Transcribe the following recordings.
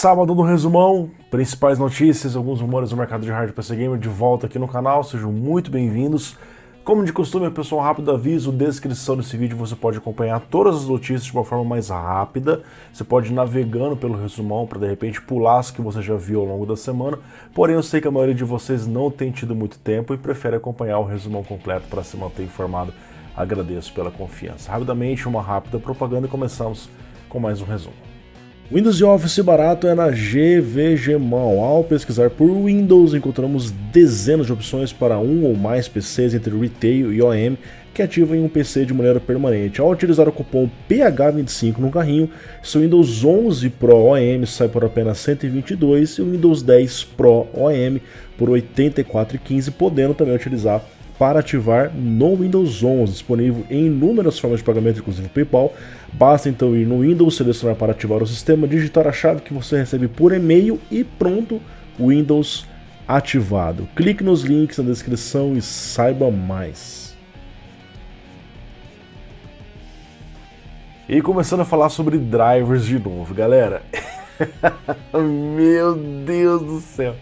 Sábado no resumão, principais notícias, alguns rumores do mercado de hardware PC Gamer de volta aqui no canal, sejam muito bem-vindos. Como de costume, pessoal, rápido aviso, descrição desse vídeo você pode acompanhar todas as notícias de uma forma mais rápida. Você pode ir navegando pelo resumão para de repente pular as que você já viu ao longo da semana. Porém, eu sei que a maioria de vocês não tem tido muito tempo e prefere acompanhar o resumão completo para se manter informado. Agradeço pela confiança. Rapidamente, uma rápida propaganda e começamos com mais um resumo. Windows e Office barato é na GVGMall. Ao pesquisar por Windows, encontramos dezenas de opções para um ou mais PCs entre Retail e OEM que ativam um PC de maneira permanente. Ao utilizar o cupom PH25 no carrinho, seu Windows 11 Pro OEM sai por apenas R$ 122 e o Windows 10 Pro OEM por R$ 84,15, podendo também utilizar para ativar no Windows 11, disponível em inúmeras formas de pagamento, inclusive PayPal. Basta então ir no Windows, selecionar para ativar o sistema, digitar a chave que você recebe por e-mail e pronto, Windows ativado. Clique nos links na descrição e saiba mais. E começando a falar sobre drivers de novo, galera. Meu Deus do céu.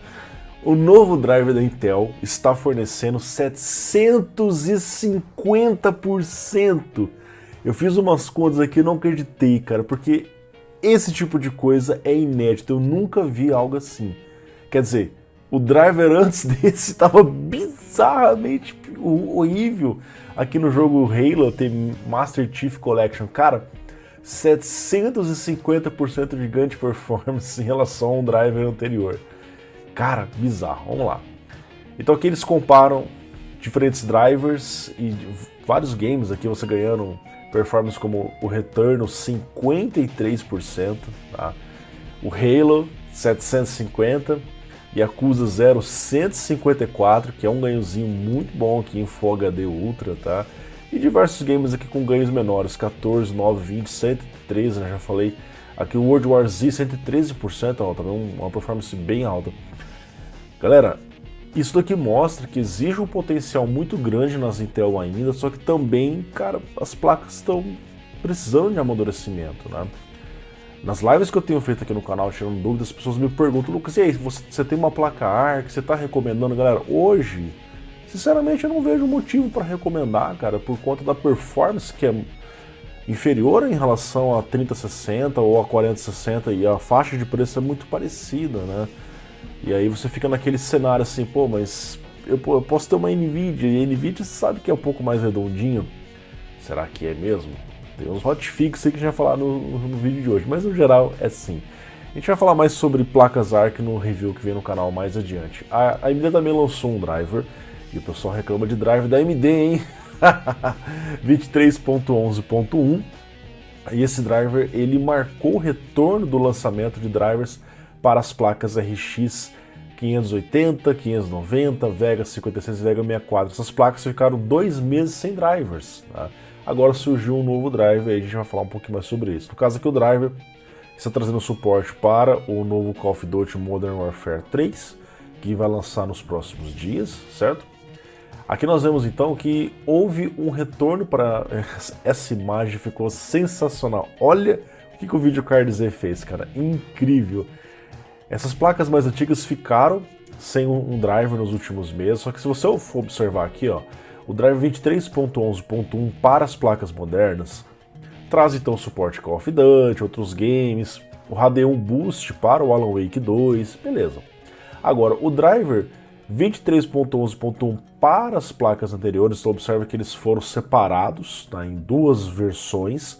O novo driver da Intel está fornecendo 750%. Eu fiz umas contas aqui e não acreditei, cara, porque esse tipo de coisa é inédito. Eu nunca vi algo assim. Quer dizer, o driver antes desse estava bizarramente horrível. Aqui no jogo Halo tem Master Chief Collection. Cara, 750% de ganho de performance em relação ao driver anterior. Cara, bizarro, vamos lá. Então aqui eles comparam diferentes drivers e vários games aqui você ganhando performance como o Returnal 53%, tá? O Halo 750, Yakuza 0 154, que é um ganhozinho muito bom aqui em Full HD Ultra, tá? E diversos games aqui com ganhos menores, 14, 9, 20, 113, né? Já falei. Aqui o World War Z 113%, ó, também uma performance bem alta. Galera, isso daqui mostra que exige um potencial muito grande nas Intel ainda, só que também, cara, as placas estão precisando de amadurecimento, né? Nas lives que eu tenho feito aqui no canal, tirando dúvidas, as pessoas me perguntam: Lucas, e aí, você tem uma placa ARC, você está recomendando? Galera, hoje, sinceramente, eu não vejo motivo para recomendar, cara, por conta da performance que é inferior em relação a 3060 ou a 4060 e a faixa de preço é muito parecida, né? E aí você fica naquele cenário assim, pô, mas eu posso ter uma NVIDIA, e a NVIDIA você sabe que é um pouco mais redondinho. Será que é mesmo? Tem uns hotfix aí que a gente vai falar no vídeo de hoje, mas no geral é sim. A gente vai falar mais sobre placas ARC no review que vem no canal mais adiante. A AMD também lançou um driver, e o pessoal reclama de driver da AMD, hein? 23.11.1, e esse driver ele marcou o retorno do lançamento de drivers para as placas RX 580, 590, Vega 56 e Vega 64. Essas placas ficaram 2 meses sem drivers, tá? Agora surgiu um novo driver e a gente vai falar um pouquinho mais sobre isso. No caso aqui o driver está trazendo suporte para o novo Call of Duty Modern Warfare 3, que vai lançar nos próximos dias, certo? Aqui nós vemos então que houve um retorno para... Essa imagem ficou sensacional. Olha o que o VideoCard Z fez, cara. Incrível. Essas placas mais antigas ficaram sem um driver nos últimos meses, só que se você for observar aqui, ó, o driver 23.11.1 para as placas modernas traz então suporte Call of Duty, outros games, o Radeon Boost para o Alan Wake 2, beleza. Agora, o driver 23.11.1 para as placas anteriores, então observa que eles foram separados, tá, em duas versões,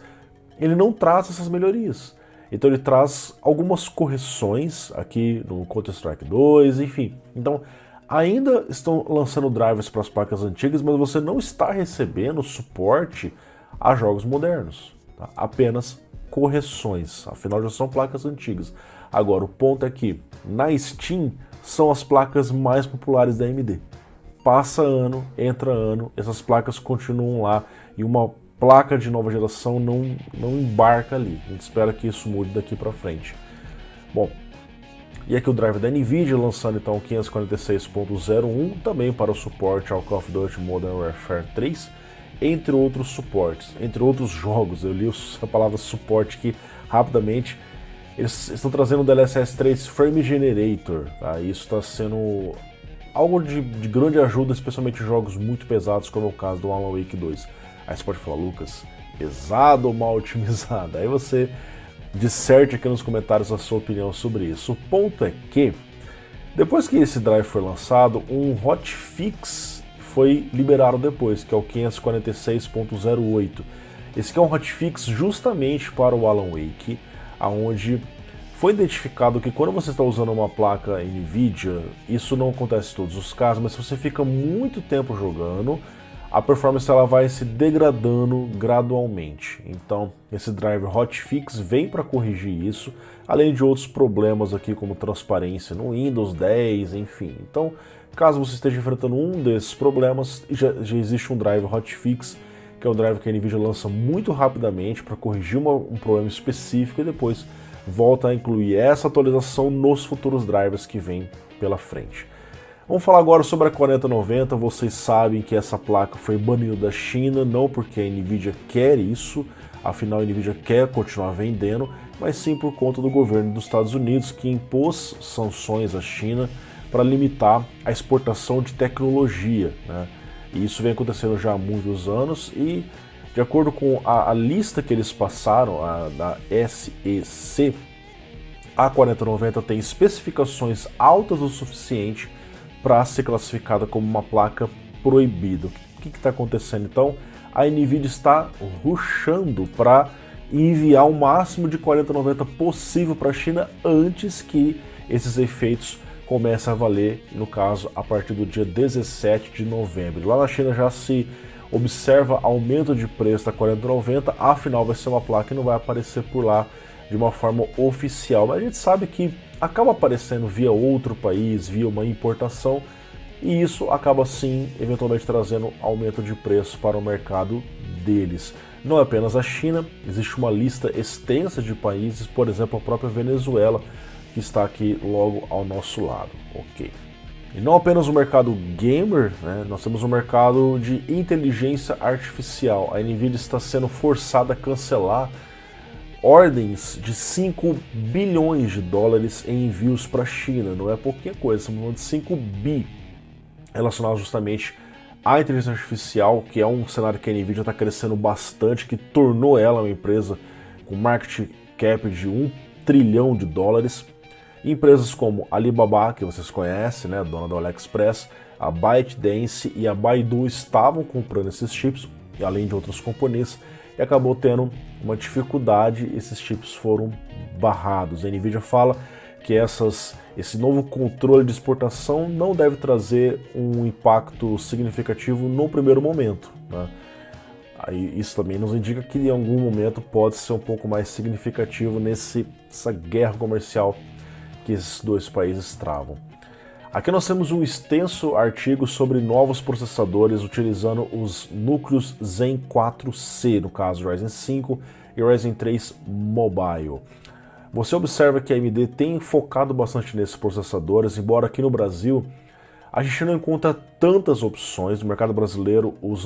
ele não traz essas melhorias. Então ele traz algumas correções aqui no Counter-Strike 2, enfim. Então ainda estão lançando drivers para as placas antigas, mas você não está recebendo suporte a jogos modernos, tá? Apenas correções, afinal já são placas antigas. Agora o ponto é que na Steam são as placas mais populares da AMD. Passa ano, entra ano, essas placas continuam lá e uma placa de nova geração não embarca ali. A gente espera que isso mude daqui para frente. Bom, e aqui o driver da NVIDIA lançando então o 546.01 também para o suporte ao Call of Duty Modern Warfare 3, entre outros suportes, entre outros jogos. Eu li a palavra suporte aqui rapidamente. Eles estão trazendo o DLSS 3 Frame Generator, tá? Isso está sendo algo de grande ajuda, especialmente em jogos muito pesados, como é o caso do Alan Wake 2. Aí você pode falar, Lucas, pesado ou mal otimizado? Aí você disserte aqui nos comentários a sua opinião sobre isso. O ponto é que, depois que esse drive foi lançado, um hotfix foi liberado depois, que é o 546.08. Esse aqui é um hotfix justamente para o Alan Wake, onde foi identificado que quando você está usando uma placa NVIDIA, isso não acontece em todos os casos, mas se você fica muito tempo jogando, a performance ela vai se degradando gradualmente. Então, esse driver hotfix vem para corrigir isso, além de outros problemas aqui como transparência no Windows 10, enfim. Então, caso você esteja enfrentando um desses problemas, já existe um driver hotfix, que é um driver que a NVIDIA lança muito rapidamente para corrigir um problema específico e depois volta a incluir essa atualização nos futuros drivers que vêm pela frente. Vamos falar agora sobre a 4090. Vocês sabem que essa placa foi banida da China, não porque a NVIDIA quer isso, afinal a NVIDIA quer continuar vendendo, mas sim por conta do governo dos Estados Unidos, que impôs sanções à China para limitar a exportação de tecnologia, né? E isso vem acontecendo já há muitos anos e, de acordo com a lista que eles passaram, da SEC, a 4090 tem especificações altas o suficiente para ser classificada como uma placa proibida. O que está acontecendo então? A NVIDIA está rushando para enviar o máximo de 4090 possível para a China antes que esses efeitos comecem a valer, no caso, a partir do dia 17 de novembro. Lá na China já se observa aumento de preço da 4090, afinal vai ser uma placa que não vai aparecer por lá de uma forma oficial, mas a gente sabe que acaba aparecendo via outro país, via uma importação, e isso acaba sim, eventualmente trazendo aumento de preço para o mercado deles. Não é apenas a China, existe uma lista extensa de países, por exemplo, a própria Venezuela, que está aqui logo ao nosso lado, ok? E não apenas o mercado gamer, né, nós temos o mercado de inteligência artificial. A NVIDIA está sendo forçada a cancelar ordens de 5 bilhões de dólares em envios para a China. Não é pouquinha coisa, estamos falando de 5 bi relacionados justamente à inteligência artificial, que é um cenário que a NVIDIA está crescendo bastante, que tornou ela uma empresa com market cap de 1 trilhão de dólares. Empresas como Alibaba, que vocês conhecem, né, dona do AliExpress, a ByteDance e a Baidu estavam comprando esses chips, além de outros componentes, e acabou tendo uma dificuldade, esses chips foram barrados. A NVIDIA fala que esse novo controle de exportação não deve trazer um impacto significativo no primeiro momento, né? Aí, isso também nos indica que em algum momento pode ser um pouco mais significativo nessa guerra comercial que esses dois países travam. Aqui nós temos um extenso artigo sobre novos processadores utilizando os núcleos Zen 4C, no caso Ryzen 5 e Ryzen 3 Mobile. Você observa que a AMD tem focado bastante nesses processadores, embora aqui no Brasil a gente não encontra tantas opções. No mercado brasileiro, os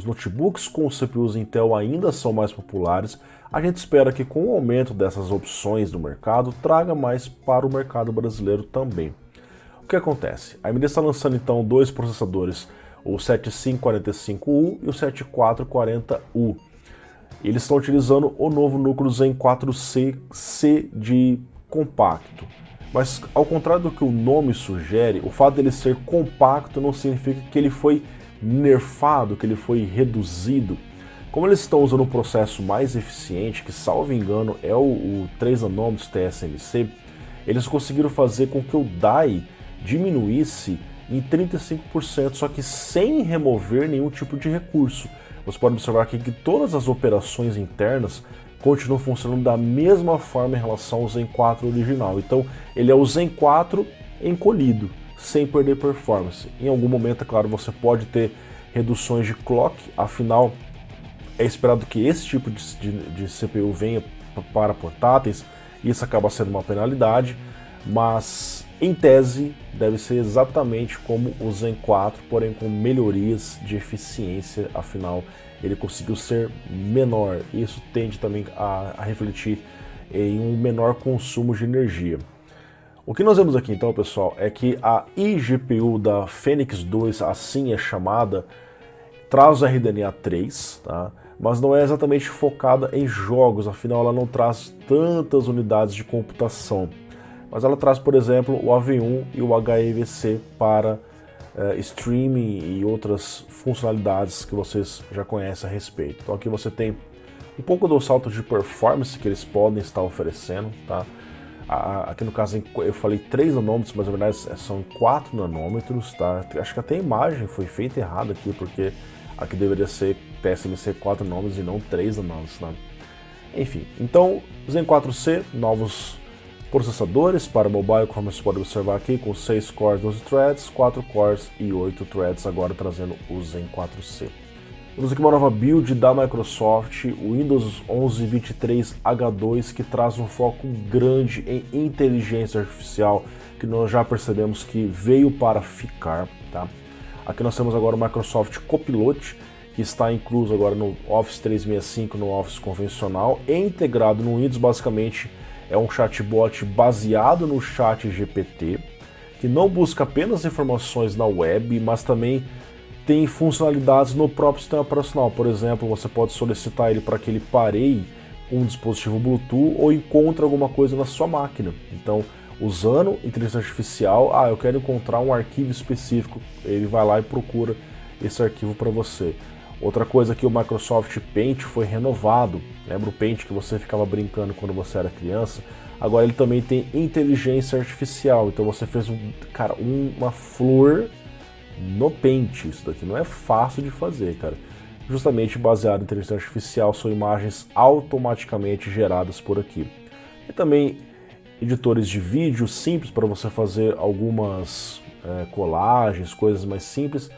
notebooks com CPUs Intel ainda são mais populares. A gente espera que com o aumento dessas opções do mercado, traga mais para o mercado brasileiro também. O que acontece? A AMD está lançando então dois processadores, o 7545U e o 7440U. Eles estão utilizando o novo núcleo Zen 4C de compacto. Mas ao contrário do que o nome sugere, o fato dele ser compacto não significa que ele foi nerfado, que ele foi reduzido. Como eles estão usando um processo mais eficiente, que salvo engano é o 3 nanômetros TSMC, eles conseguiram fazer com que o die diminuísse em 35%, só que sem remover nenhum tipo de recurso. Você pode observar aqui que todas as operações internas continuam funcionando da mesma forma em relação ao Zen 4 original. Então ele é o Zen 4 encolhido, sem perder performance. Em algum momento, é claro, você pode ter reduções de clock, afinal é esperado que esse tipo de CPU venha para portáteis, e isso acaba sendo uma penalidade, mas em tese deve ser exatamente como o Zen 4, porém com melhorias de eficiência, afinal ele conseguiu ser menor, e isso tende também a refletir em um menor consumo de energia. O que nós vemos aqui então, pessoal, é que a iGPU da Phoenix 2, assim é chamada, traz o RDNA 3, tá? Mas não é exatamente focada em jogos, afinal ela não traz tantas unidades de computação. Mas ela traz, por exemplo, o AV1 e o HEVC para streaming e outras funcionalidades que vocês já conhecem a respeito. Então aqui você tem um pouco do salto de performance que eles podem estar oferecendo, tá? Aqui no caso eu falei 3 nanômetros, mas na verdade são 4 nanômetros, tá? Acho que até a imagem foi feita errada aqui, porque aqui deveria ser TSMC 4 nanômetros e não 3 nanômetros, né? Enfim, então Zen 4C, novos processadores para mobile, como você pode observar aqui, com 6 cores, 12 threads, 4 cores e 8 threads, agora trazendo o Zen 4C. Temos aqui uma nova build da Microsoft, o Windows 11 23H2, que traz um foco grande em inteligência artificial, que nós já percebemos que veio para ficar, tá? Aqui nós temos agora o Microsoft Copilot, que está incluso agora no Office 365, no Office convencional, e integrado no Windows. Basicamente é um chatbot baseado no chat GPT, que não busca apenas informações na web, mas também tem funcionalidades no próprio sistema operacional. Por exemplo, você pode solicitar ele para que ele pareie um dispositivo Bluetooth ou encontre alguma coisa na sua máquina. Então, usando inteligência artificial, eu quero encontrar um arquivo específico, ele vai lá e procura esse arquivo para você. Outra coisa que o Microsoft Paint foi renovado. Lembra o Paint que você ficava brincando quando você era criança? Agora ele também tem inteligência artificial. Então você fez uma flor no Paint. Isso daqui não é fácil de fazer, cara. Justamente baseado em inteligência artificial, são imagens automaticamente geradas por aqui. E também editores de vídeo simples para você fazer algumas colagens, coisas mais simples.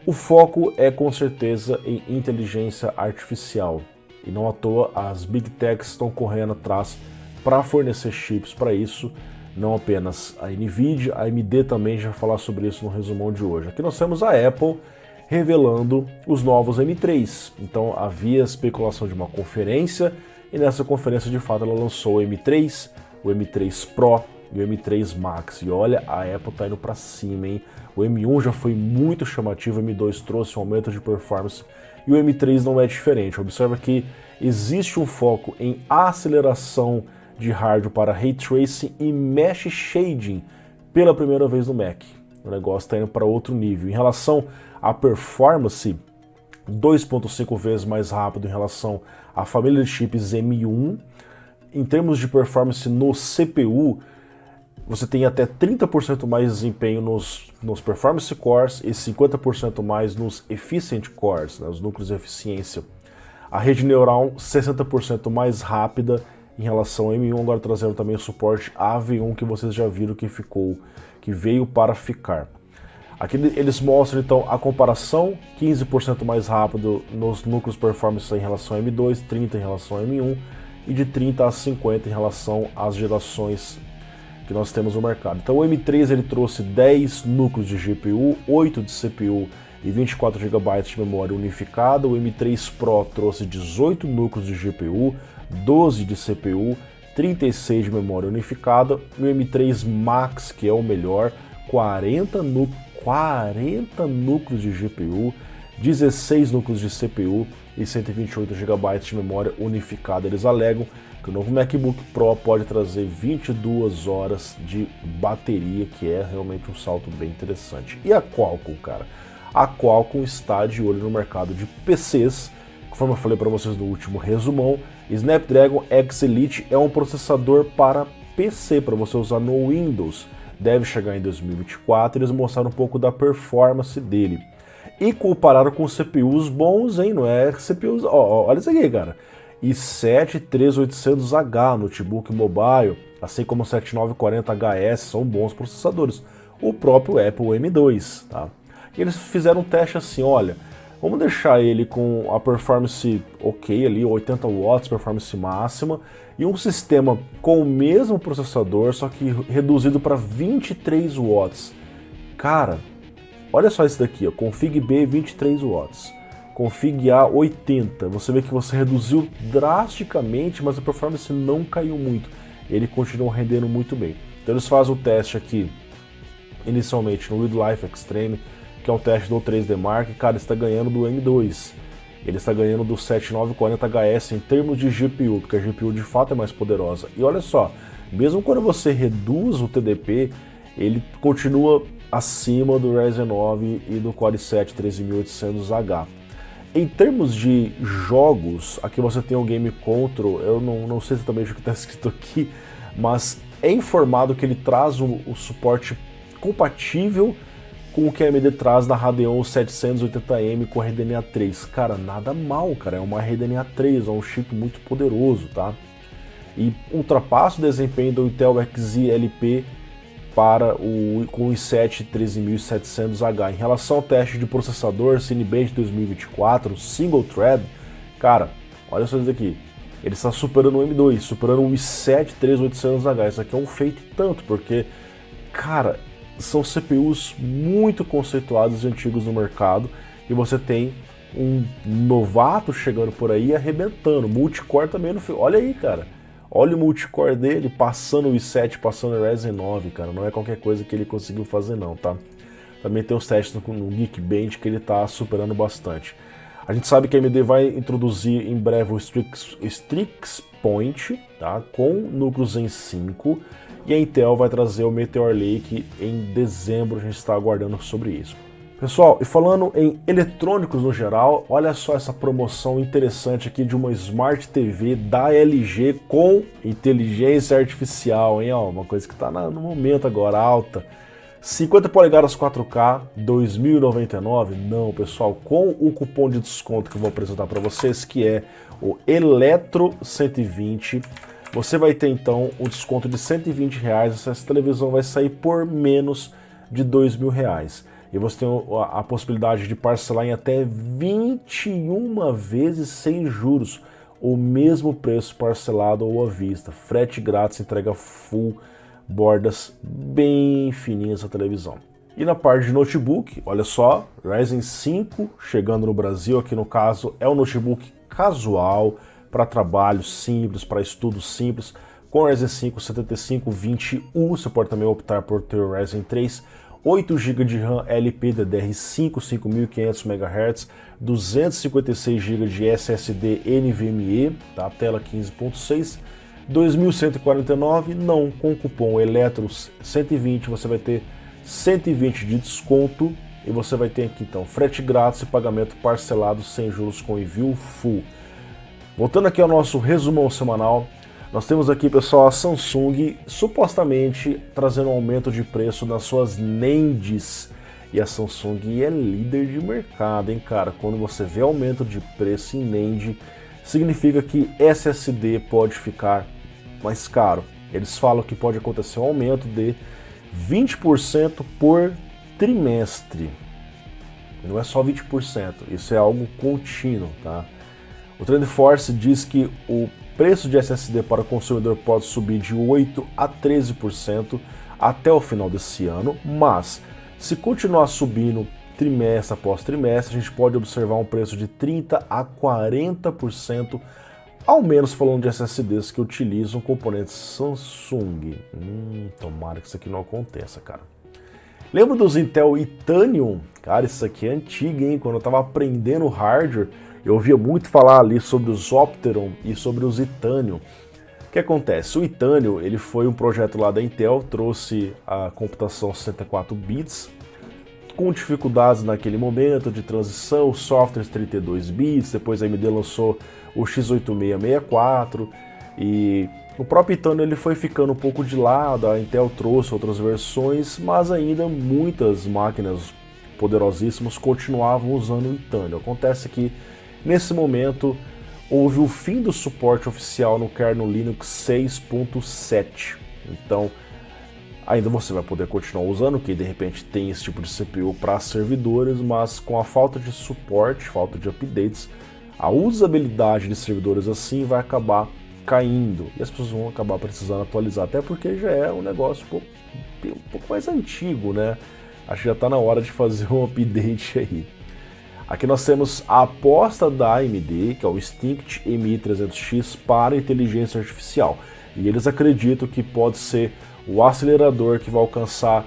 O foco é com certeza em inteligência artificial. E não à toa as Big Techs estão correndo atrás para fornecer chips para isso. Não apenas a Nvidia, a AMD também já vai falar sobre isso no resumão de hoje. Aqui nós temos a Apple revelando os novos M3. Então havia especulação de uma conferência e nessa conferência de fato ela lançou o M3, o M3 Pro e o M3 Max. E olha, a Apple tá indo para cima, hein? O M1 já foi muito chamativo, o M2 trouxe um aumento de performance e o M3 não é diferente. Observa que existe um foco em aceleração de hardware para Ray Tracing e Mesh Shading pela primeira vez no Mac. O negócio está indo para outro nível. Em relação à performance, 2,5 vezes mais rápido em relação à família de chips M1. Em termos de performance no CPU, você tem até 30% mais desempenho nos Performance Cores e 50% mais nos Efficient Cores, né, os núcleos de eficiência. A rede neural 60% mais rápida em relação ao M1, agora trazendo também o suporte AV1 que vocês já viram que veio para ficar. Aqui eles mostram então a comparação, 15% mais rápido nos núcleos performance em relação ao M2, 30% em relação ao M1 e de 30% a 50% em relação às gerações que nós temos no mercado. Então o M3 ele trouxe 10 núcleos de GPU, 8 de CPU e 24 GB de memória unificada. O M3 Pro trouxe 18 núcleos de GPU, 12 de CPU, 36 de memória unificada. E o M3 Max, que é o melhor, 40 núcleos de GPU, 16 núcleos de CPU e 128 GB de memória unificada. Eles alegam que o novo MacBook Pro pode trazer 22 horas de bateria, que é realmente um salto bem interessante. E a Qualcomm, cara? A Qualcomm está de olho no mercado de PCs. Conforme eu falei para vocês no último resumão, Snapdragon X Elite é um processador para PC, para você usar no Windows. Deve chegar em 2024, eles mostraram um pouco da performance dele. E compararam com CPUs bons, hein? Não é CPUs... olha isso aqui, cara. i7 3800H, notebook mobile, assim como o 7940HS, são bons processadores. O próprio Apple M2, tá? E eles fizeram um teste assim, olha, vamos deixar ele com a performance ok ali, 80 watts, performance máxima, e um sistema com o mesmo processador, só que reduzido para 23 watts. Cara, olha só isso daqui, ó, Config B 23 watts. config A 80. Você vê que você reduziu drasticamente, mas a performance não caiu muito. Ele continua rendendo muito bem. Então eles fazem o teste aqui, inicialmente no Wildlife Extreme, que é um teste do 3D Mark, cara, está ganhando do M2. Ele está ganhando do 7940HS em termos de GPU, porque a GPU de fato é mais poderosa. E olha só, mesmo quando você reduz o TDP, ele continua acima do Ryzen 9 e do Core i7 13800H. Em termos de jogos, aqui você tem o Game Control, eu não sei exatamente o que está escrito aqui, mas é informado que ele traz o suporte compatível com o que a AMD traz da Radeon 780M com a RDNA 3. Cara, nada mal, cara, é uma RDNA 3, é um chip muito poderoso, tá? E ultrapassa o desempenho do Intel Xe LP com o i7 13700H. Em relação ao teste de processador Cinebench 2024, single thread, cara, olha só isso aqui. Ele está superando o M2, superando o i7 3800H. Isso aqui é um feito tanto, porque, cara, são CPUs muito conceituados e antigos no mercado, e você tem um novato chegando por aí arrebentando. Multicore também no fio. Olha aí, cara. Olha o multicore dele passando o i7, passando o Ryzen 9, cara. Não é qualquer coisa que ele conseguiu fazer não, tá? Também tem os testes no Geekbench que ele tá superando bastante. A gente sabe que a AMD vai introduzir em breve o Strix Point, tá? Com núcleo Zen 5. E a Intel vai trazer o Meteor Lake em dezembro, a gente está aguardando sobre isso. Pessoal, e falando em eletrônicos no geral, olha só essa promoção interessante aqui de uma Smart TV da LG com inteligência artificial, hein? Ó, uma coisa que está no momento agora, alta. 50 polegadas 4K, R$ 2.099? Não, pessoal, com o cupom de desconto que eu vou apresentar para vocês, que é o ELETRO120, você vai ter então um desconto de R$ 120, essa televisão vai sair por menos de R$ 2.000. E você tem a possibilidade de parcelar em até 21 vezes sem juros, o mesmo preço parcelado ou à vista. Frete grátis, entrega full, bordas bem fininhas a televisão. E na parte de notebook, olha só, Ryzen 5 chegando no Brasil, aqui no caso é um notebook casual, para trabalho simples, para estudo simples, com Ryzen 5 7520U, você pode também optar por ter o Ryzen 3, 8 GB de RAM LPDDR5, 5500 MHz, 256 GB de SSD NVMe, tá? Tela 15.6, 2.149, não, com o cupom ELETRO120 você vai ter 120 de desconto e você vai ter aqui então frete grátis e pagamento parcelado sem juros com envio full. Voltando aqui ao nosso resumão semanal, nós temos aqui, pessoal, a Samsung supostamente trazendo um aumento de preço nas suas NANDs. E a Samsung é líder de mercado, hein, cara? Quando você vê aumento de preço em NAND, significa que SSD pode ficar mais caro. Eles falam que pode acontecer um aumento de 20% por trimestre. Não é só 20%, isso é algo contínuo, tá? O TrendForce diz que o preço de SSD para o consumidor pode subir de 8% a 13% até o final desse ano, mas se continuar subindo trimestre após trimestre, a gente pode observar um preço de 30% a 40%, ao menos falando de SSDs que utilizam componentes Samsung. Tomara que isso aqui não aconteça, cara. Lembra dos Intel Itanium? Cara, isso aqui é antigo, hein? Quando eu estava aprendendo hardware, eu ouvia muito falar ali sobre os Opteron e sobre os Itanium. O que acontece? O Itanium, ele foi um projeto lá da Intel, trouxe a computação 64 bits, com dificuldades naquele momento de transição, softwares 32 bits, depois a AMD lançou o x86-64, e o próprio Itanium ele foi ficando um pouco de lado, a Intel trouxe outras versões, mas ainda muitas máquinas poderosíssimas continuavam usando o Itanium. Acontece que nesse momento, houve o fim do suporte oficial no kernel Linux 6.7. Então, ainda você vai poder continuar usando, que de repente tem esse tipo de CPU para servidores, mas com a falta de suporte, falta de updates, a usabilidade de servidores assim vai acabar caindo. E as pessoas vão acabar precisando atualizar, até porque já é um negócio um pouco mais antigo, né? Acho que já está na hora de fazer um update aí. Aqui nós temos a aposta da AMD, que é o Instinct MI300X para inteligência artificial. E eles acreditam que pode ser o acelerador que vai alcançar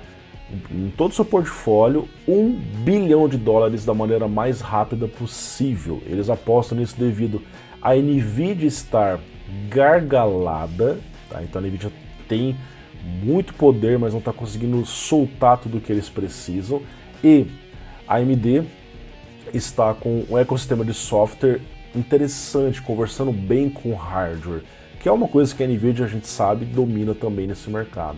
em todo o seu portfólio $1 bilhão da maneira mais rápida possível. Eles apostam nisso devido a NVIDIA estar gargalada, tá? Então a NVIDIA tem muito poder, mas não está conseguindo soltar tudo o que eles precisam, e a AMD está com um ecossistema de software interessante, conversando bem com o hardware, que é uma coisa que a NVIDIA, a gente sabe, domina também nesse mercado.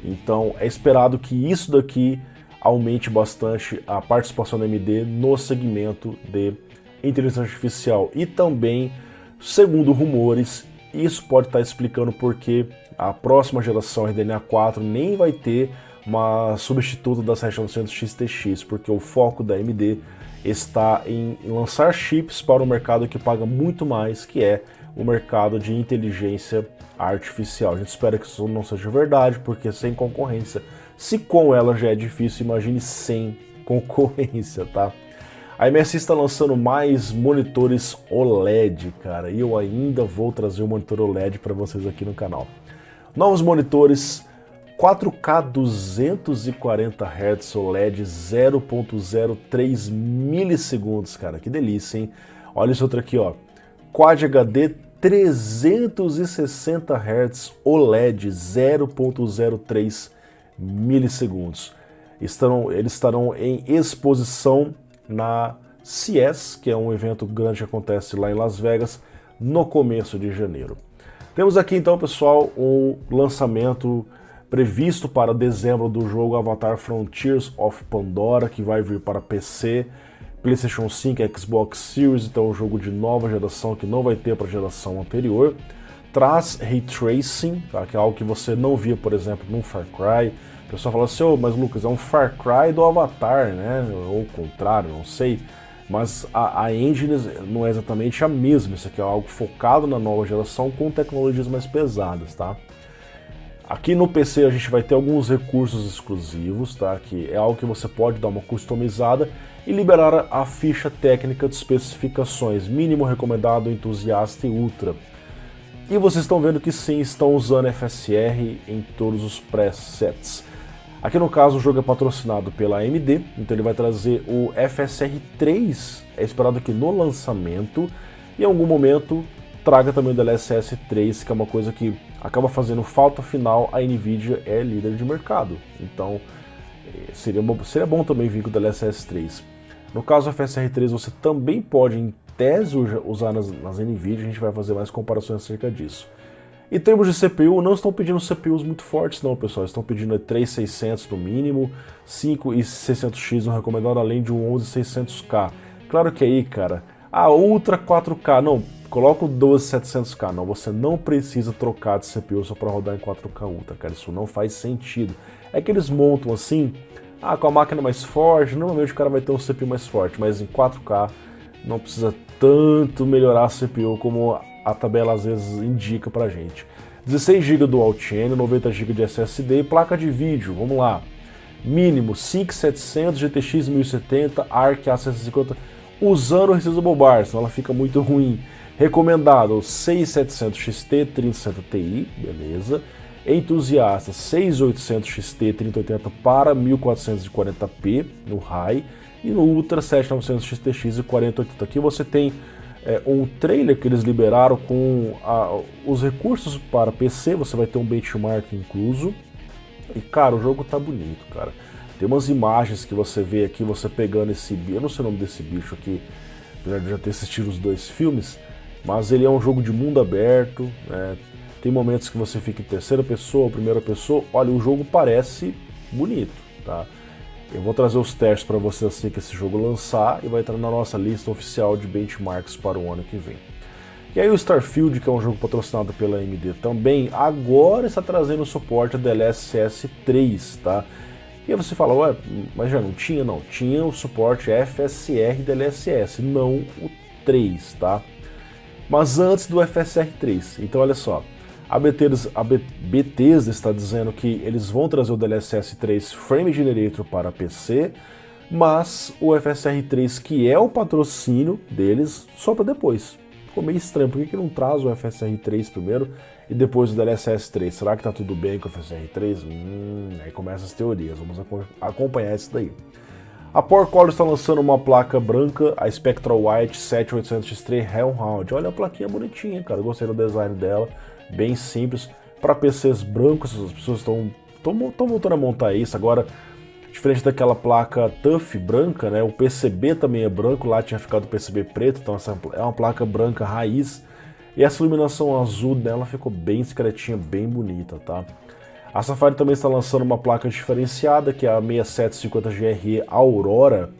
Então é esperado que isso daqui aumente bastante a participação da AMD no segmento de inteligência artificial. E também, segundo rumores, isso pode estar explicando porque a próxima geração RDNA 4 nem vai ter uma substituta da 7900 XTX, porque o foco da AMD está em lançar chips para um mercado que paga muito mais, que é o mercado de inteligência artificial. A gente espera que isso não seja verdade, porque sem concorrência, se com ela já é difícil, imagine sem concorrência, tá? A MSI está lançando mais monitores OLED, cara, e eu ainda vou trazer um monitor OLED para vocês aqui no canal. Novos monitores 4K 240 Hz OLED 0.03 milissegundos, cara, que delícia, hein? Olha esse outro aqui, ó, Quad HD 360 Hz OLED 0.03 milissegundos. Eles estarão em exposição na CES, que é um evento grande que acontece lá em Las Vegas, no começo de janeiro. Temos aqui então, pessoal, um lançamento previsto para dezembro do jogo Avatar Frontiers of Pandora, que vai vir para PC, PlayStation 5 e Xbox Series, então é um jogo de nova geração que não vai ter para a geração anterior. Traz Ray Tracing, tá? Que é algo que você não via, por exemplo, num Far Cry. O pessoal fala assim, oh, mas Lucas, é um Far Cry do Avatar, né? Ou o contrário, não sei. Mas a engine não é exatamente a mesma. Isso aqui é algo focado na nova geração com tecnologias mais pesadas, tá? Aqui no PC a gente vai ter alguns recursos exclusivos, tá? Que é algo que você pode dar uma customizada e liberar a ficha técnica de especificações, mínimo recomendado, entusiasta e ultra. E vocês estão vendo que sim, estão usando FSR em todos os presets. Aqui no caso o jogo é patrocinado pela AMD, então ele vai trazer o FSR 3, é esperado que no lançamento, e em algum momento traga também o DLSS 3, que é uma coisa que acaba fazendo falta, afinal a NVIDIA é líder de mercado, então seria bom também vir com o DLSS 3. No caso do FSR 3 você também pode, em tese, usar nas NVIDIA, a gente vai fazer mais comparações acerca disso. Em termos de CPU, não estão pedindo CPUs muito fortes não, pessoal, estão pedindo 3600 no mínimo, 5600X no recomendado, além de um 11600K. Claro que aí, cara, a Ultra 4K, não, coloca o 12700K, não, você não precisa trocar de CPU só para rodar em 4K Ultra, cara, isso não faz sentido. É que eles montam assim, com a máquina mais forte, normalmente o cara vai ter um CPU mais forte, mas em 4K não precisa tanto melhorar a CPU como a tabela às vezes indica pra gente. 16 GB Dual Channel, 90 GB de SSD e placa de vídeo, vamos lá. Mínimo 5700 GTX 1070 ARC A750 usando o Resizable Bar, senão ela fica muito ruim. Recomendado 6700 XT 3060 Ti, beleza. Entusiasta 6800 XT 3080 para 1440p no High e no Ultra 7900 XTX e 4080. Aqui você tem um trailer que eles liberaram com os recursos para PC, você vai ter um benchmark incluso. E cara, o jogo tá bonito, cara. Tem umas imagens que você vê aqui, você pegando esse bicho, eu não sei o nome desse bicho aqui, apesar de já ter assistido os dois filmes, mas ele é um jogo de mundo aberto, né? Tem momentos que você fica em terceira pessoa, primeira pessoa, olha, o jogo parece bonito, tá? Eu vou trazer os testes para vocês assim que esse jogo lançar e vai entrar na nossa lista oficial de benchmarks para o ano que vem. E aí o Starfield, que é um jogo patrocinado pela AMD também, agora está trazendo suporte a DLSS 3, tá? E aí você fala, ué, mas já não tinha? Não, tinha o suporte FSR DLSS, não o 3, tá? Mas antes do FSR 3, então olha só, a Bethesda está dizendo que eles vão trazer o DLSS 3 Frame Generator para PC, mas o FSR 3, que é o patrocínio deles, só para depois. Ficou meio estranho, por que não traz o FSR 3 primeiro e depois o DLSS 3? Será que tá tudo bem com o FSR 3? Aí começam as teorias, vamos acompanhar isso daí. A PowerColor está lançando uma placa branca, a Spectral White 7800X3 Hellhound. Olha a plaquinha bonitinha, cara, gostei do design dela, bem simples. Para PCs brancos, as pessoas estão voltando a montar isso. Agora, diferente daquela placa TUF branca, né, o PCB também é branco, lá tinha ficado o PCB preto, então essa é uma placa branca raiz. E essa iluminação azul dela ficou bem discretinha, bem bonita, tá? A Safari também está lançando uma placa diferenciada, que é a 6750GRE Aurora.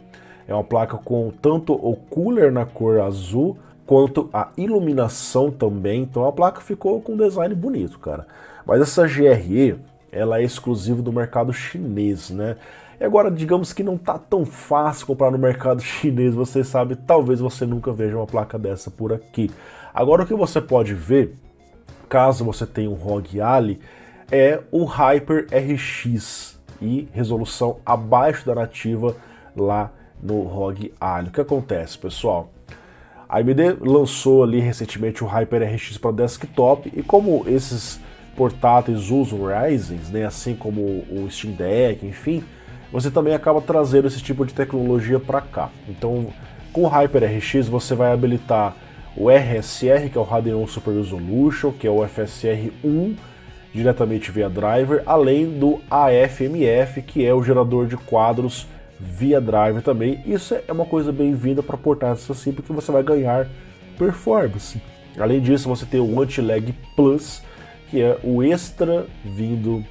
É uma placa com tanto o cooler na cor azul, quanto a iluminação também. Então a placa ficou com um design bonito, cara. Mas essa GRE, ela é exclusiva do mercado chinês, né? E agora, digamos que não tá tão fácil comprar no mercado chinês, você sabe, talvez você nunca veja uma placa dessa por aqui. Agora o que você pode ver, caso você tenha um ROG Ally, é o Hyper RX e resolução abaixo da nativa lá no ROG Ally. O que acontece, pessoal? A AMD lançou ali recentemente o Hyper RX para desktop e como esses portáteis usam Ryzen, né, assim como o Steam Deck, enfim, você também acaba trazendo esse tipo de tecnologia para cá. Então, com o Hyper RX você vai habilitar o RSR, que é o Radeon Super Resolution, que é o FSR 1, diretamente via driver, além do AFMF, que é o gerador de quadros via driver também. Isso é uma coisa bem-vinda para portáteis assim, porque você vai ganhar performance. Além disso, você tem o Anti-Lag Plus, que é o extra vindo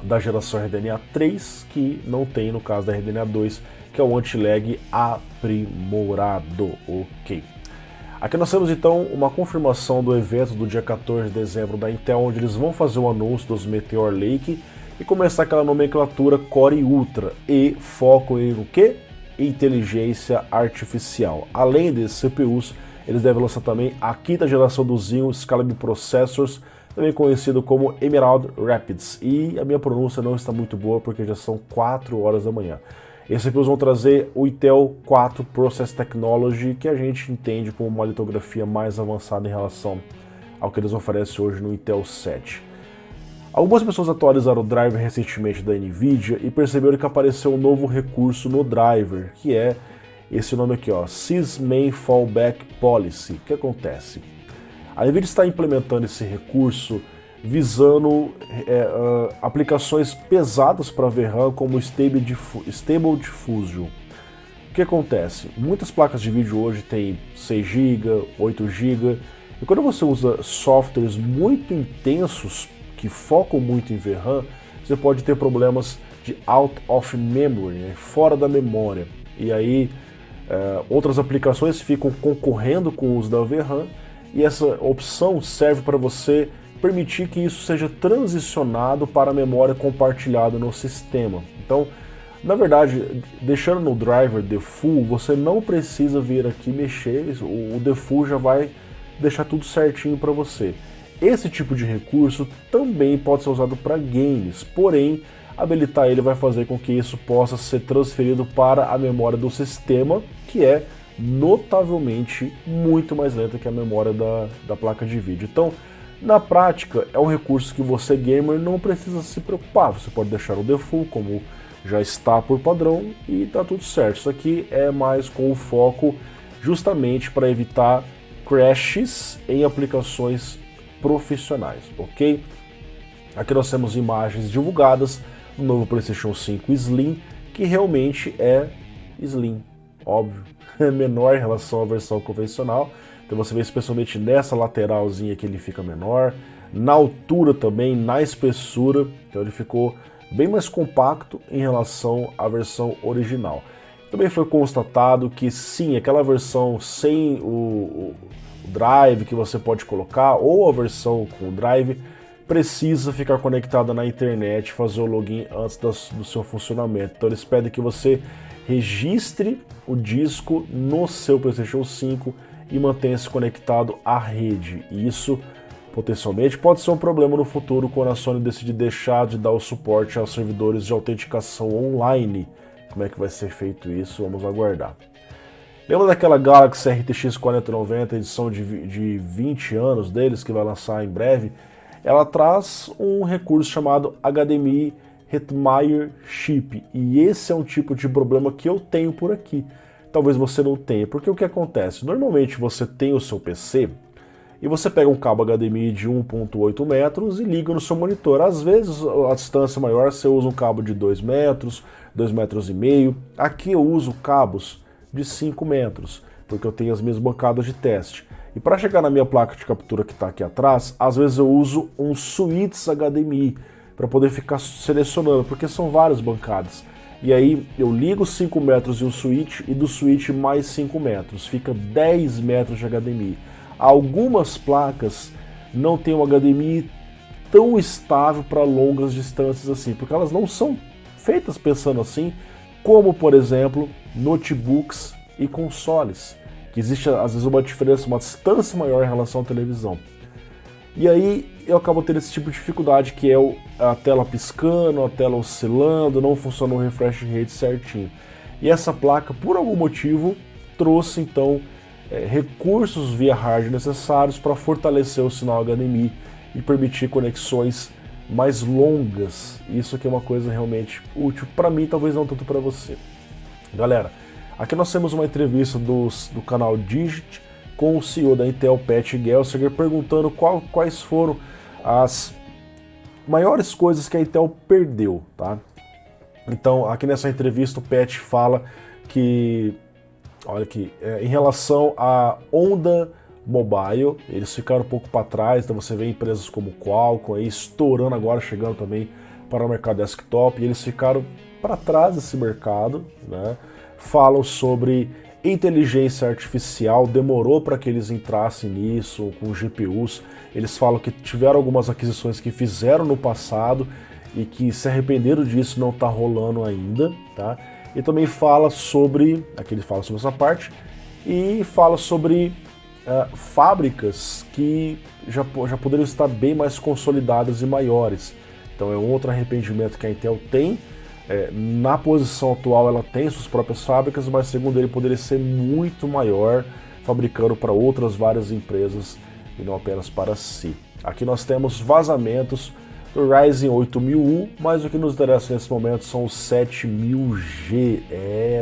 da geração RDNA 3, que não tem no caso da RDNA 2, que é o Anti-Lag aprimorado, ok. Aqui nós temos então uma confirmação do evento do dia 14 de dezembro da Intel, onde eles vão fazer o anúncio dos Meteor Lake e começar aquela nomenclatura Core Ultra e foco em o quê? Inteligência artificial. Além desses CPUs, eles devem lançar também a quinta geração do Xeon Scalable Processors, também conhecido como Emerald Rapids. E a minha pronúncia não está muito boa porque já são 4 horas da manhã. Esses CPUs vão trazer o Intel 4 Process Technology, que a gente entende como uma litografia mais avançada em relação ao que eles oferecem hoje no Intel 7. Algumas pessoas atualizaram o driver recentemente da NVIDIA e perceberam que apareceu um novo recurso no driver, que é esse nome aqui, ó, Sysmain Fallback Policy. O que acontece? A NVIDIA está implementando esse recurso visando aplicações pesadas para VRAM como Stable Diffusion. O que acontece? Muitas placas de vídeo hoje têm 6 GB, 8 GB, e quando você usa softwares muito intensos que focam muito em VRAM, você pode ter problemas de out of memory, né? Fora da memória. E aí outras aplicações ficam concorrendo com o uso da VRAM, e essa opção serve para você permitir que isso seja transicionado para a memória compartilhada no sistema. Então, na verdade, deixando no driver default, você não precisa vir aqui mexer, o default já vai deixar tudo certinho para você. Esse tipo de recurso também pode ser usado para games, porém, habilitar ele vai fazer com que isso possa ser transferido para a memória do sistema, que é notavelmente muito mais lenta que a memória da placa de vídeo. Então, na prática, é um recurso que você, gamer, não precisa se preocupar. Você pode deixar o default como já está por padrão e tá tudo certo. Isso aqui é mais com o foco justamente para evitar crashes em aplicações profissionais, ok? Aqui nós temos imagens divulgadas do novo PlayStation 5 Slim, que realmente é Slim, óbvio, é menor em relação à versão convencional. Então você vê especialmente nessa lateralzinha que ele fica menor, na altura também, na espessura, então ele ficou bem mais compacto em relação à versão original. Também foi constatado que sim, aquela versão sem o drive que você pode colocar, ou a versão com o drive, precisa ficar conectada na internet, fazer o login antes do seu funcionamento. Então eles pedem que você registre o disco no seu PlayStation 5 e mantenha-se conectado à rede. E isso, potencialmente, pode ser um problema no futuro quando a Sony decidir deixar de dar o suporte aos servidores de autenticação online como é que vai ser feito isso, vamos aguardar. Lembra daquela Galaxy RTX 4090, edição de 20 anos deles, que vai lançar em breve? Ela traz um recurso chamado HDMI Readmire Chip, e esse é um tipo de problema que eu tenho por aqui. Talvez você não tenha, porque o que acontece? Normalmente você tem o seu PC e você pega um cabo HDMI de 1.8 metros e liga no seu monitor. Às vezes a distância maior você usa um cabo de 2 metros, 2,5 metros. Aqui eu uso cabos de 5 metros, porque eu tenho as minhas bancadas de teste. E para chegar na minha placa de captura que está aqui atrás, às vezes eu uso um switch HDMI para poder ficar selecionando, porque são várias bancadas. E aí eu ligo 5 metros de um switch e do switch mais 5 metros, fica 10 metros de HDMI. Algumas placas não têm um HDMI tão estável para longas distâncias assim, porque elas não são feitas pensando assim, como por exemplo notebooks e consoles, que existe às vezes uma diferença, uma distância maior em relação à televisão. E aí eu acabo tendo esse tipo de dificuldade, que é a tela piscando, a tela oscilando, não funciona o refresh rate certinho. E essa placa, por algum motivo, trouxe então recursos via hardware necessários para fortalecer o sinal HDMI e permitir conexões mais longas. Isso aqui é uma coisa realmente útil para mim, talvez não tanto para você. Galera, aqui nós temos uma entrevista do canal Digit com o CEO da Intel, Pat Gelsinger, perguntando quais foram as maiores coisas que a Intel perdeu, tá? Então, aqui nessa entrevista o Pat fala que, olha aqui, em relação à onda mobile, eles ficaram um pouco para trás, então você vê empresas como Qualcomm aí estourando agora, chegando também para o mercado desktop, e eles ficaram para trás desse mercado, né? Falam sobre inteligência artificial, demorou para que eles entrassem nisso com GPUs. Eles falam que tiveram algumas aquisições que fizeram no passado e que se arrependeram disso, não está rolando ainda, tá? E também fala sobre, aqui ele fala sobre essa parte, e fala sobre fábricas que já poderiam estar bem mais consolidadas e maiores. Então é um outro arrependimento que a Intel tem. Na posição atual ela tem suas próprias fábricas, mas segundo ele poderia ser muito maior, fabricando para outras várias empresas e não apenas para si. Aqui nós temos vazamentos do Ryzen 8000U, mas o que nos interessa nesse momento são os 7000G.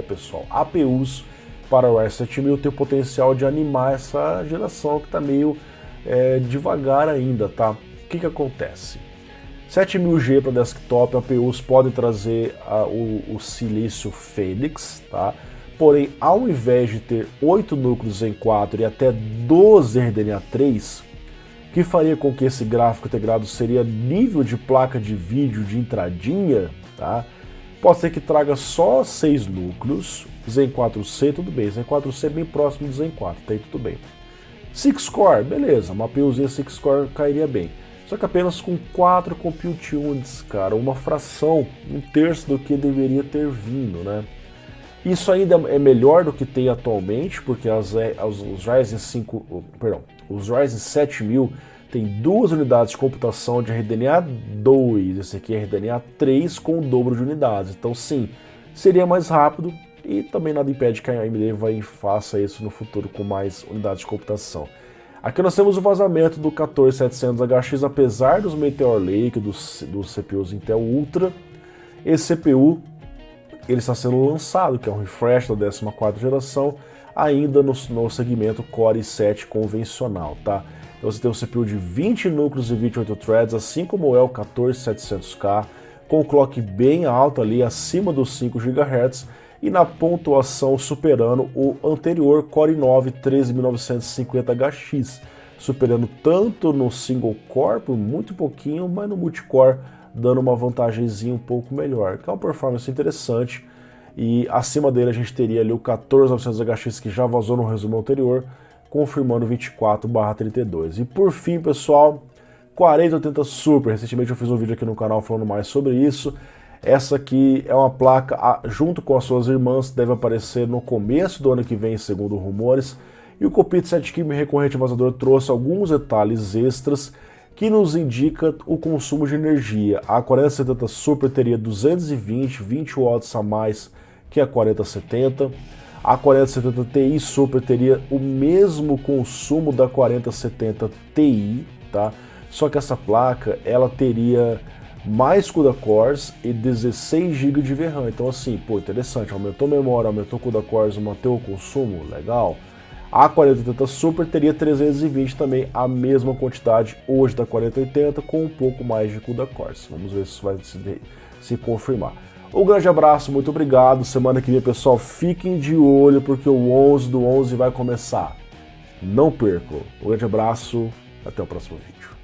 Pessoal, APUs para o Ryzen 7000 tem o potencial de animar essa geração que está meio devagar ainda, tá? O que acontece? 7000G para desktop, APUs podem trazer o silício Phoenix, tá? Porém, ao invés de ter 8 núcleos em 4 e até 12 RDNA 3, que faria com que esse gráfico integrado seria nível de placa de vídeo de entradinha, tá? Pode ser que traga só 6 núcleos, Zen 4C, tudo bem, Zen 4C é bem próximo do Zen 4, tá aí tudo bem. 6 core, beleza, uma APUzinha 6 core cairia bem. Só que apenas com 4 compute units, cara, uma fração, um terço do que deveria ter vindo, né? Isso ainda é melhor do que tem atualmente, porque os Ryzen 7000 tem 2 unidades de computação de RDNA 2, esse aqui é RDNA 3 com o dobro de unidades. Então sim, seria mais rápido e também nada impede que a AMD faça isso no futuro com mais unidades de computação. Aqui nós temos o vazamento do 14700HX, apesar dos Meteor Lake, dos CPUs Intel Ultra, esse CPU ele está sendo lançado, que é um refresh da 14ª geração, ainda no segmento Core i7 convencional, tá? Então você tem um CPU de 20 núcleos e 28 threads, assim como é o 14700K, com clock bem alto ali, acima dos 5 GHz, e na pontuação superando o anterior Core i9 13950HX, superando tanto no single core por muito pouquinho, mas no multicore dando uma vantagemzinha um pouco melhor, que é uma performance interessante. E acima dele a gente teria ali o 14900HX, que já vazou no resumo anterior, confirmando 24/32. E por fim, pessoal, 4080 Super. Recentemente eu fiz um vídeo aqui no canal falando mais sobre isso. Essa aqui é uma placa, junto com as suas irmãs, deve aparecer no começo do ano que vem, segundo rumores. E o Cockpit 7 recorrente vazador trouxe alguns detalhes extras que nos indica o consumo de energia. A 4070 Super teria 20 watts a mais que a 4070. A 4070 Ti Super teria o mesmo consumo da 4070 Ti, tá? Só que essa placa, ela teria mais CUDA cores e 16 GB de VRAM. Então assim, pô, interessante, aumentou a memória, aumentou o CUDA cores, manteve o consumo, legal. A 4080 Super teria 320 também, a mesma quantidade hoje da 4080, com um pouco mais de CUDA cores. Vamos ver se isso vai se confirmar. Um grande abraço, muito obrigado. Semana que vem, pessoal, fiquem de olho porque o 11 do 11 vai começar. Não percam. Um grande abraço, até o próximo vídeo.